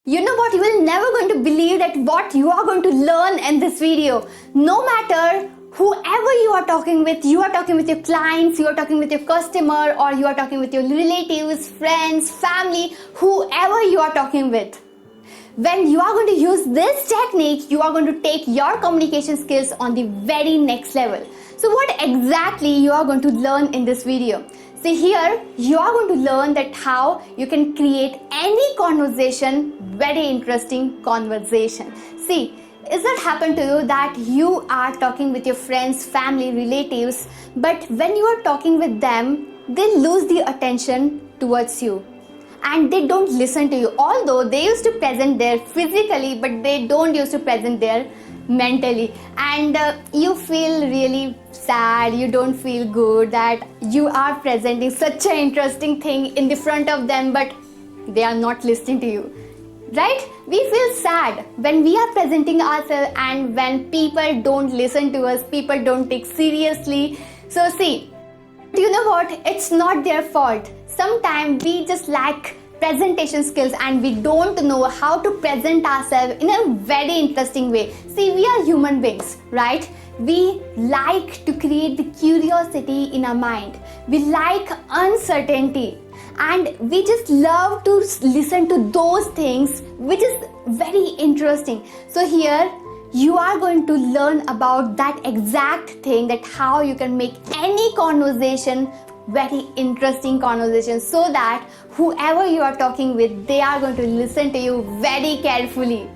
You know what? You will never going to believe that what you are going to learn in this video. No matter whoever you are talking with your clients, you are talking with your customer, or you are talking with your relatives, friends, family, whoever you are talking with. When you are going to use this technique, you are going to take your communication skills on the very next level. So what exactly you are going to learn in this video? See, here you are going to learn that how you can create any conversation, very interesting conversation. See, is it happen to you that you are talking with your friends, family, relatives, but when you are talking with them, they lose the attention towards you and they don't listen to you, although they used to present there physically, but they don't used to present there mentally, and you feel really sad, you don't feel good that you are presenting such an interesting thing in the front of them, but they are not listening to you, right? We feel sad when we are presenting ourselves and when people don't listen to us, people don't take seriously. So see, you know what, it's not their fault. Sometimes we just lack presentation skills and we don't know how to present ourselves in a very interesting way. See, we are human beings, right? We like to create the curiosity in our mind. We like uncertainty and we just love to listen to those things which is very interesting. So here you are going to learn about that exact thing, that how you can make any conversation very interesting conversation, so that whoever you are talking with, they are going to listen to you very carefully.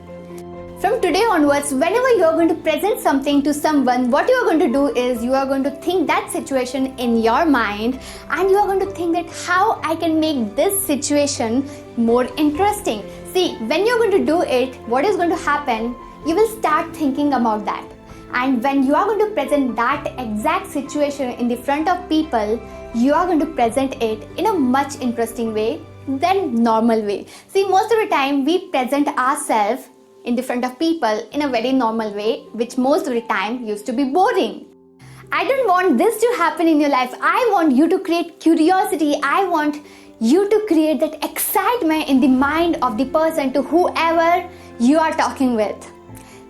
From today onwards, whenever you are going to present something to someone, what you are going to do is you are going to think that situation in your mind and you are going to think that how I can make this situation more interesting. See, when you are going to do it, what is going to happen? You will start thinking about that. And when you are going to present that exact situation in the front of people, you are going to present it in a much interesting way than normal way. See, most of the time we present ourselves in the front of people in a very normal way, which most of the time used to be boring. I don't want this to happen in your life. I want you to create curiosity. I want you to create that excitement in the mind of the person to whoever you are talking with.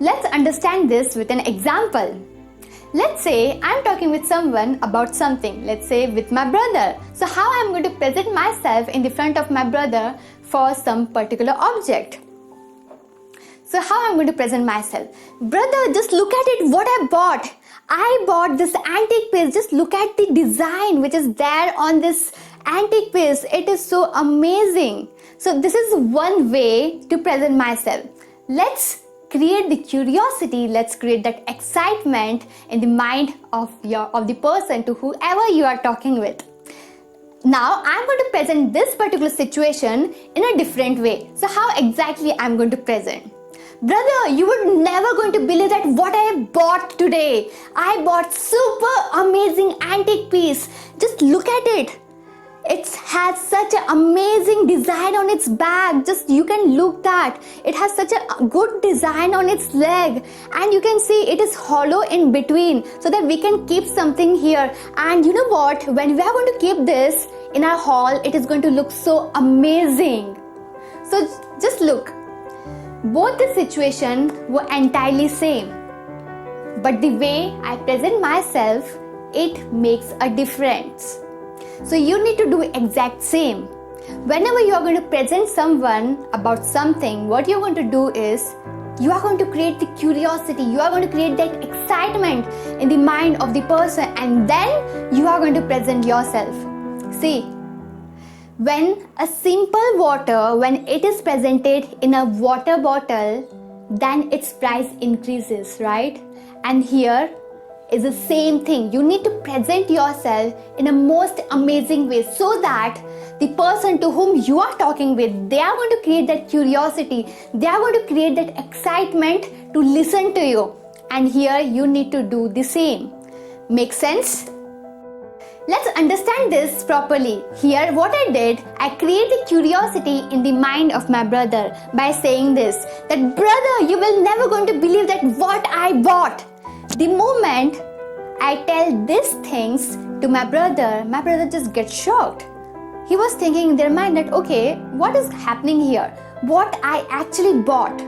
Let's understand this with an example. Let's say I'm talking with someone about something, let's say with my brother. So how I'm going to present myself in the front of my brother for some particular object. So how I'm going to present myself? Brother, just look at it, what I bought. I bought this antique piece. Just look at the design which is there on this antique piece. It is so amazing. So this is one way to present myself. Let's create the curiosity, let's create that excitement in the mind of the person to whoever you are talking with. Now I'm going to present this particular situation in a different way. So how exactly I'm going to present? Brother, you would never going to believe that what I bought today. I bought super amazing antique piece. Just look at it. It has such an amazing design on its back. Just you can look that. It has such a good design on its leg. And you can see it is hollow in between so that we can keep something here. And you know what? When we are going to keep this in our hall, it is going to look so amazing. So just look. Both the situation were entirely same. But the way I present myself, it makes a difference. So you need to do exact same. Whenever you are going to present someone about something, what you're going to do is you are going to create the curiosity, you are going to create that excitement in the mind of the person, and then you are going to present yourself. See, when a simple water, when it is presented in a water bottle, then its price increases, right? And here is the same thing. You need to present yourself in a most amazing way so that the person to whom you are talking with, they are going to create that curiosity. They are going to create that excitement to listen to you. And here you need to do the same. Make sense? Let's understand this properly. Here what I did, I created curiosity in the mind of my brother by saying this, that brother, you will never going to believe that what I bought. The moment I tell these things to my brother just gets shocked. he was thinking in their mind that, okay, what is happening here? What I actually bought?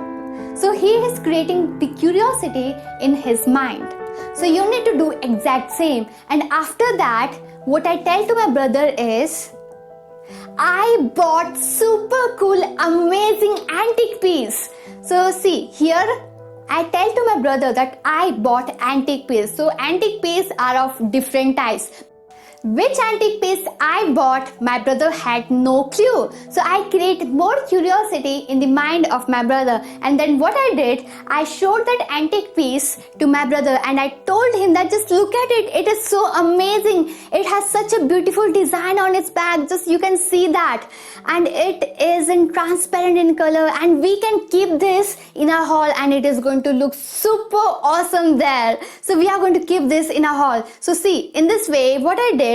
So he is creating the curiosity in his mind. So you need to do exact same. And after that, what I tell to my brother is, I bought super cool, amazing antique piece. So see, here I tell to my brother that I bought antique piece. So antique piece are of different types. Which antique piece I bought, my brother had no clue. So I create more curiosity in the mind of my brother. And then what I did, I showed that antique piece to my brother and I told him that just look at it. It is so amazing. It has such a beautiful design on its back. Just you can see that. And it is in transparent in color. And we can keep this in our hall and it is going to look super awesome there. So we are going to keep this in our hall. So see, in this way, what I did,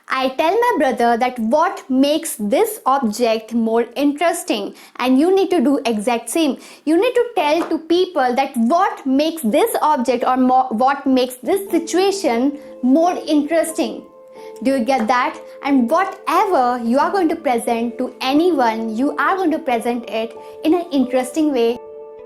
I tell my brother that what makes this object more interesting, and you need to do exact same. You need to tell to people that what makes this object or what makes this situation more interesting. Do you get that? And whatever you are going to present to anyone, you are going to present it in an interesting way.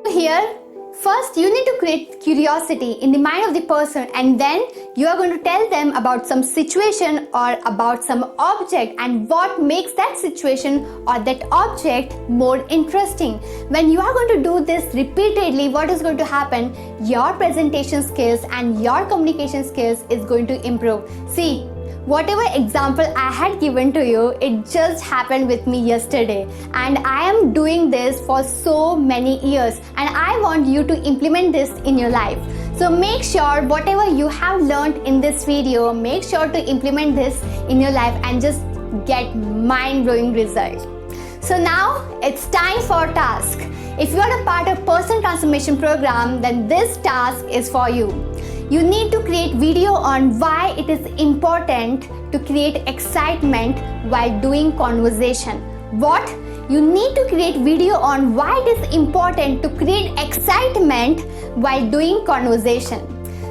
Here, first, you need to create curiosity in the mind of the person, and then you are going to tell them about some situation or about some object and what makes that situation or that object more interesting. When you are going to do this repeatedly, what is going to happen? Your presentation skills and your communication skills is going to improve. See, whatever example I had given to you, it just happened with me yesterday, and I am doing this for so many years, and I want you to implement this in your life. So make sure whatever you have learned in this video, make sure to implement this in your life and just get mind-blowing results. So now it's time for task. If you are a part of personal transformation program, then this task is for you. You need to create video on why it is important to create excitement while doing conversation. What? You need to create video on why it is important to create excitement while doing conversation.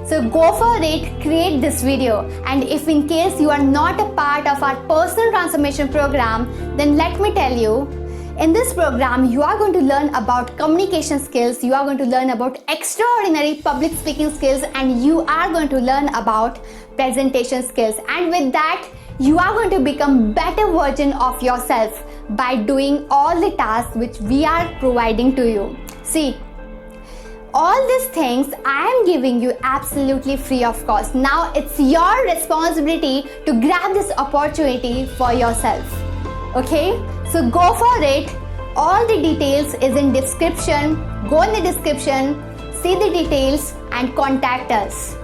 So go for it, create this video. And if in case you are not a part of our personal transformation program, then let me tell you, in this program, you are going to learn about communication skills, you are going to learn about extraordinary public speaking skills, and you are going to learn about presentation skills. And with that, you are going to become better version of yourself by doing all the tasks which we are providing to you. See, all these things I am giving you absolutely free of cost. Now it's your responsibility to grab this opportunity for yourself. Okay? So go for it. All the details is in description. Go in the description, see the details and contact us.